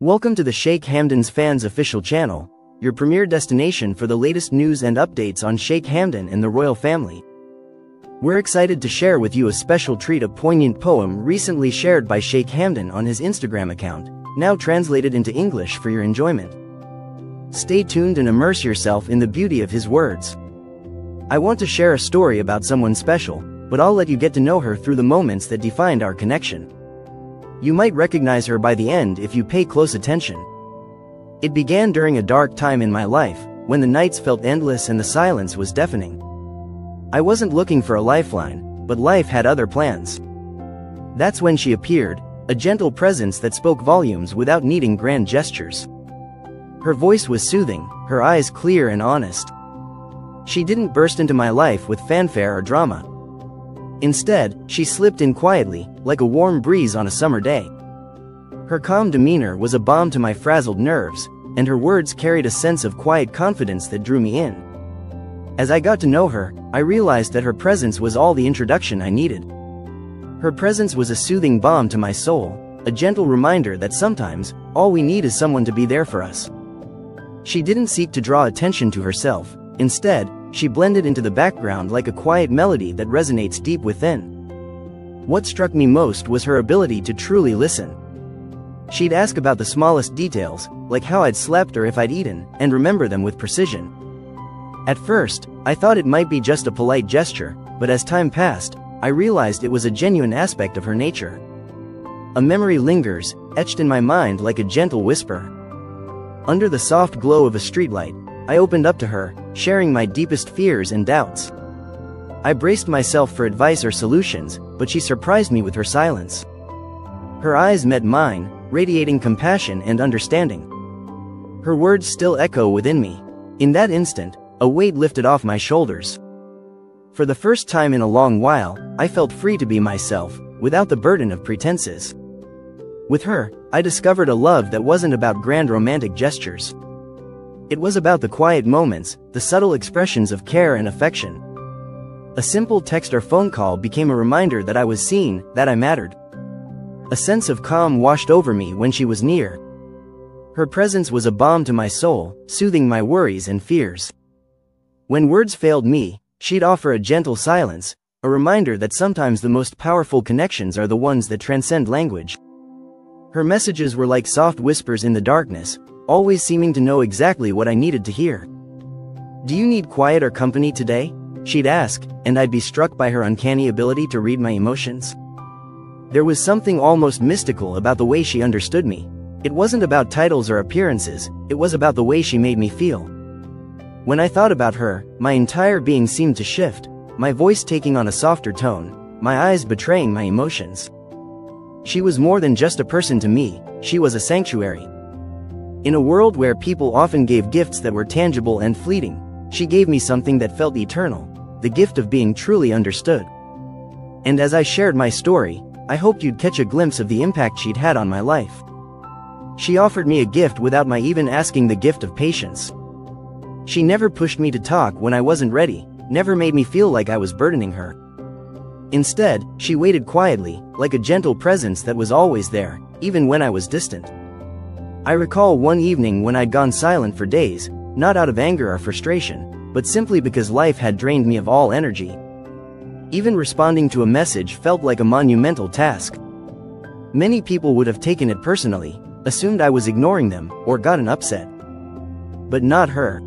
Welcome to the Sheikh Hamdan's Fans official channel, your premier destination for the latest news and updates on Sheikh Hamdan and the royal family. We're excited to share with you a special treat, a poignant poem recently shared by Sheikh Hamdan on his Instagram account, now translated into English for your enjoyment. Stay tuned and immerse yourself in the beauty of his words. I want to share a story about someone special, but I'll let you get to know her through the moments that defined our connection. You might recognize her by the end if you pay close attention. It began during a dark time in my life, when the nights felt endless and the silence was deafening. I wasn't looking for a lifeline, but life had other plans. That's when she appeared, a gentle presence that spoke volumes without needing grand gestures. Her voice was soothing, her eyes clear and honest. She didn't burst into my life with fanfare or drama. Instead, she slipped in quietly, like a warm breeze on a summer day. Her calm demeanor was a balm to my frazzled nerves, and her words carried a sense of quiet confidence that drew me in. As I got to know her, I realized that her presence was all the introduction I needed. Her presence was a soothing balm to my soul, a gentle reminder that sometimes, all we need is someone to be there for us. She didn't seek to draw attention to herself. Instead, she blended into the background like a quiet melody that resonates deep within. What struck me most was her ability to truly listen. She'd ask about the smallest details, like how I'd slept or if I'd eaten, and remember them with precision. At first, I thought it might be just a polite gesture, but as time passed, I realized it was a genuine aspect of her nature. A memory lingers, etched in my mind like a gentle whisper. Under the soft glow of a streetlight, I opened up to her, sharing my deepest fears and doubts. I braced myself for advice or solutions, but she surprised me with her silence. Her eyes met mine, radiating compassion and understanding. Her words still echo within me. In that instant, a weight lifted off my shoulders. For the first time in a long while, I felt free to be myself, without the burden of pretenses. With her, I discovered a love that wasn't about grand romantic gestures. It was about the quiet moments, the subtle expressions of care and affection. A simple text or phone call became a reminder that I was seen, that I mattered. A sense of calm washed over me when she was near. Her presence was a balm to my soul, soothing my worries and fears. When words failed me, she'd offer a gentle silence, a reminder that sometimes the most powerful connections are the ones that transcend language. Her messages were like soft whispers in the darkness, always seeming to know exactly what I needed to hear. "Do you need quiet or company today?" she'd ask, and I'd be struck by her uncanny ability to read my emotions. There was something almost mystical about the way she understood me. It wasn't about titles or appearances, it was about the way she made me feel. When I thought about her, my entire being seemed to shift, my voice taking on a softer tone, my eyes betraying my emotions. She was more than just a person to me, she was a sanctuary. In a world where people often gave gifts that were tangible and fleeting, she gave me something that felt eternal, the gift of being truly understood. And as I shared my story, I hoped you'd catch a glimpse of the impact she'd had on my life. She offered me a gift without my even asking, the gift of patience. She never pushed me to talk when I wasn't ready, never made me feel like I was burdening her. Instead, she waited quietly, like a gentle presence that was always there, even when I was distant. I recall one evening when I'd gone silent for days, not out of anger or frustration, but simply because life had drained me of all energy. Even responding to a message felt like a monumental task. Many people would have taken it personally, assumed I was ignoring them, or gotten upset. But not her.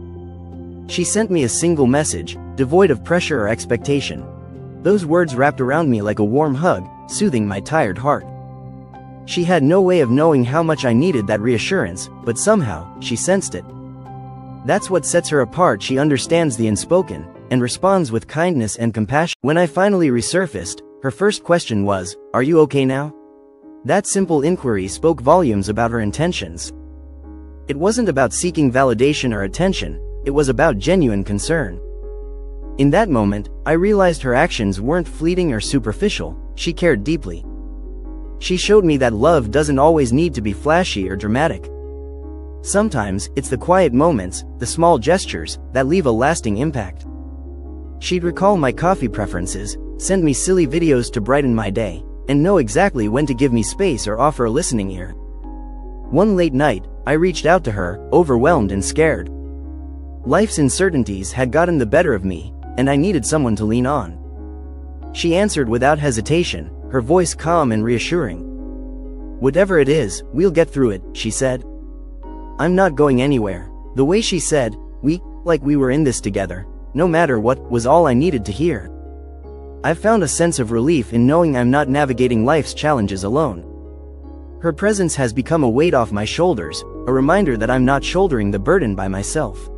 She sent me a single message, devoid of pressure or expectation. Those words wrapped around me like a warm hug, soothing my tired heart. She had no way of knowing how much I needed that reassurance, but somehow, she sensed it. That's what sets her apart. She understands the unspoken, and responds with kindness and compassion. When I finally resurfaced, her first question was, "Are you okay now?" That simple inquiry spoke volumes about her intentions. It wasn't about seeking validation or attention, it was about genuine concern. In that moment, I realized her actions weren't fleeting or superficial, she cared deeply. She showed me that love doesn't always need to be flashy or dramatic. Sometimes, it's the quiet moments, the small gestures, that leave a lasting impact. She'd recall my coffee preferences, send me silly videos to brighten my day, and know exactly when to give me space or offer a listening ear. One late night, I reached out to her, overwhelmed and scared. Life's uncertainties had gotten the better of me, and I needed someone to lean on. She answered without hesitation, her voice calm and reassuring. "Whatever it is, we'll get through it," she said. "I'm not going anywhere." The way she said, like we were in this together, no matter what, was all I needed to hear. I've found a sense of relief in knowing I'm not navigating life's challenges alone. Her presence has become a weight off my shoulders, a reminder that I'm not shouldering the burden by myself.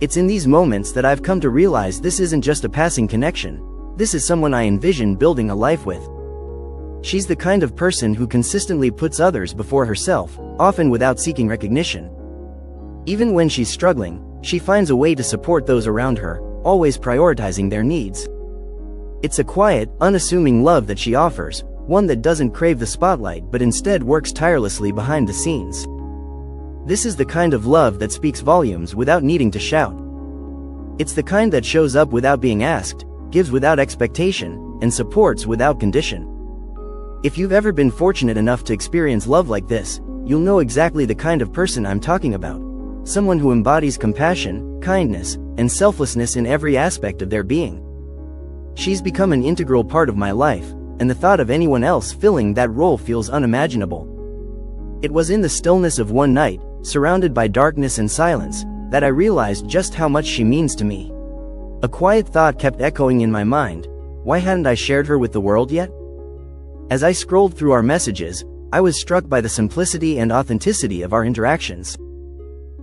It's in these moments that I've come to realize this isn't just a passing connection. This is someone I envision building a life with. She's the kind of person who consistently puts others before herself, often without seeking recognition. Even when she's struggling, she finds a way to support those around her, always prioritizing their needs. It's a quiet, unassuming love that she offers, one that doesn't crave the spotlight but instead works tirelessly behind the scenes. This is the kind of love that speaks volumes without needing to shout. It's the kind that shows up without being asked, gives without expectation, and supports without condition. If you've ever been fortunate enough to experience love like this, you'll know exactly the kind of person I'm talking about. Someone who embodies compassion, kindness, and selflessness in every aspect of their being. She's become an integral part of my life, and the thought of anyone else filling that role feels unimaginable. It was in the stillness of one night, surrounded by darkness and silence, that I realized just how much she means to me. A quiet thought kept echoing in my mind: why hadn't I shared her with the world yet? As I scrolled through our messages, I was struck by the simplicity and authenticity of our interactions.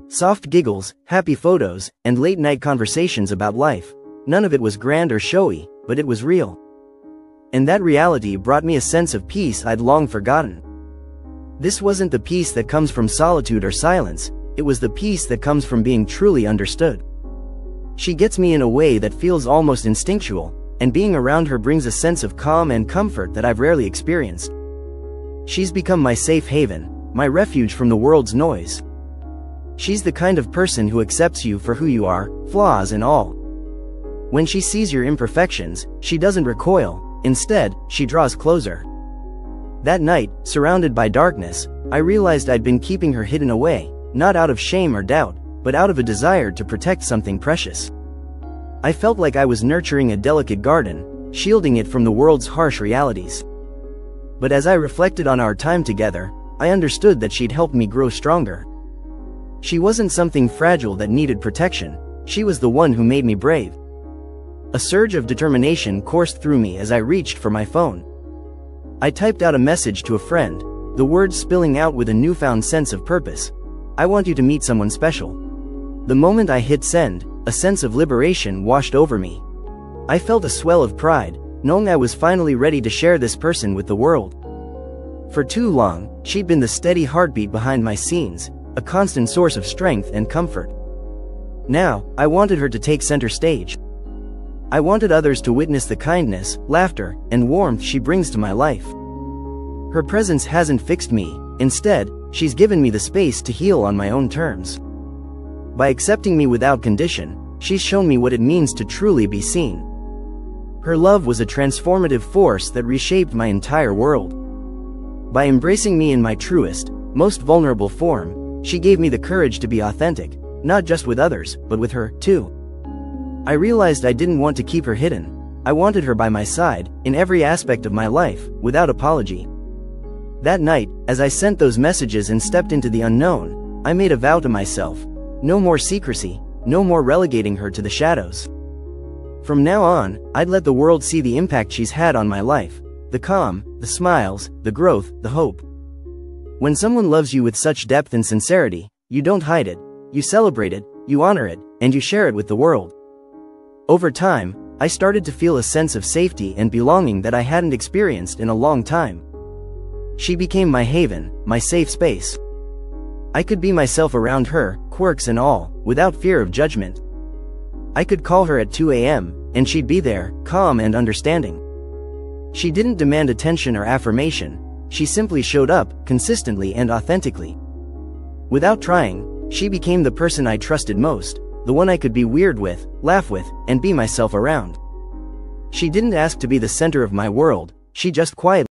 Soft giggles, happy photos, and late-night conversations about life. None of it was grand or showy, but it was real. And that reality brought me a sense of peace I'd long forgotten. This wasn't the peace that comes from solitude or silence, it was the peace that comes from being truly understood. She gets me in a way that feels almost instinctual, and being around her brings a sense of calm and comfort that I've rarely experienced. She's become my safe haven, my refuge from the world's noise. She's the kind of person who accepts you for who you are, flaws and all. When she sees your imperfections, she doesn't recoil, instead, she draws closer. That night, surrounded by darkness, I realized I'd been keeping her hidden away, not out of shame or doubt, but out of a desire to protect something precious. I felt like I was nurturing a delicate garden, shielding it from the world's harsh realities. But as I reflected on our time together, I understood that she'd helped me grow stronger. She wasn't something fragile that needed protection, she was the one who made me brave. A surge of determination coursed through me as I reached for my phone. I typed out a message to a friend, the words spilling out with a newfound sense of purpose. "I want you to meet someone special." The moment I hit send, a sense of liberation washed over me. I felt a swell of pride, knowing I was finally ready to share this person with the world. For too long, she'd been the steady heartbeat behind my scenes, a constant source of strength and comfort. Now, I wanted her to take center stage. I wanted others to witness the kindness, laughter, and warmth she brings to my life. Her presence hasn't fixed me, instead, she's given me the space to heal on my own terms. By accepting me without condition, she's shown me what it means to truly be seen. Her love was a transformative force that reshaped my entire world. By embracing me in my truest, most vulnerable form, she gave me the courage to be authentic, not just with others, but with her, too. I realized I didn't want to keep her hidden. I wanted her by my side, in every aspect of my life, without apology. That night, as I sent those messages and stepped into the unknown, I made a vow to myself: no more secrecy, no more relegating her to the shadows. From now on, I'd let the world see the impact she's had on my life, the calm, the smiles, the growth, the hope. When someone loves you with such depth and sincerity, you don't hide it, you celebrate it, you honor it, and you share it with the world. Over time, I started to feel a sense of safety and belonging that I hadn't experienced in a long time. She became my haven, my safe space. I could be myself around her, quirks and all, without fear of judgment. I could call her at 2 a.m., and she'd be there, calm and understanding. She didn't demand attention or affirmation, she simply showed up, consistently and authentically. Without trying, she became the person I trusted most, the one I could be weird with, laugh with, and be myself around. She didn't ask to be the center of my world, she just quietly